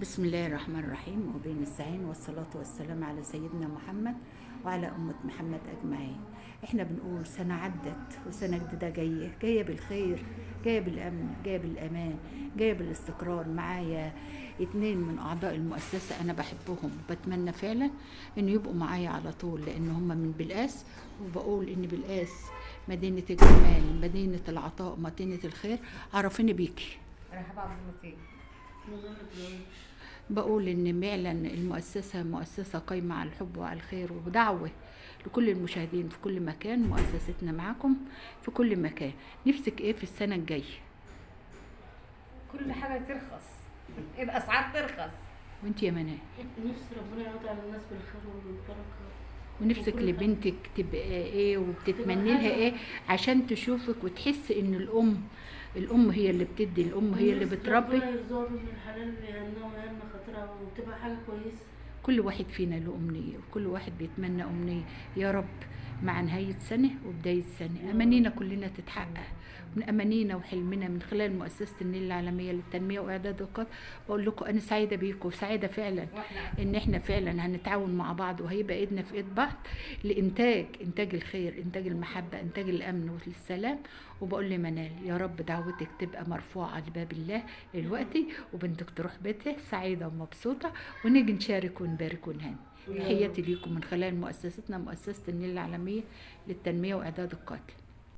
بسم الله الرحمن الرحيم، وبه نستعين، والصلاة والسلام على سيدنا محمد وعلى أمة محمد أجمعين. احنا بنقول سنة عدت وسنة جديدة جاية بالخير، جاية بالأمن، جاية بالأمان، جاية بالاستقرار. معايا 2 من أعضاء المؤسسة أنا بحبهم وبتمنى فعلا إن يبقوا معايا على طول، لأن هم من بلقاس. وبقول إن بلقاس مدينة الجمال، مدينة العطاء، مدينة الخير. عرفيني بيكي. رحاب عبد اللطيف. بقول ان فعلا المؤسسة مؤسسة قايمة على الحب وعلى الخير، ودعوة لكل المشاهدين في كل مكان. مؤسستنا معاكم في كل مكان. نفسك ايه في السنة الجاية؟ كل حاجة ترخص، الأسعار ترخص. وانت يا منى؟ نفسي ربنا يعود على الناس بالخير والبركة. ونفسك وكل لبنتك تبقى ايه وبتتمني لها ايه عشان تشوفك وتحس ان الام هي اللي بتدي، الام هي اللي بتربي. ربنا يرزقها من الحلال يهنها ويهنى خاطرها وتبقى حاجة كويسة. كل واحد فينا له أمنية، وكل واحد بيتمنى أمنية. يا رب مع نهاية سنة وبداية سنة أمانينا كلنا تتحقق، من أمانينا وحلمنا من خلال مؤسسة النيل العالمية للتنمية وإعداد القادة. بقول لكم أنا سعيدة بيكم، وسعيدة فعلا إن إحنا فعلا هنتعاون مع بعض، وهيبقى إيدنا في إيد بعض لإنتاج الخير، إنتاج المحبة، إنتاج الأمن والسلام. وبقول لمنال يا رب دعوتك تبقى مرفوعة على باب الله دلوقتي، وبنتك تروح بيتها سعيدة ومبسوطة، ونيجي نشارك ونبارك ونهني. تحياتي ليكم من خلال مؤسستنا، مؤسسة النيل العالمية للتنمية وإعداد القادة.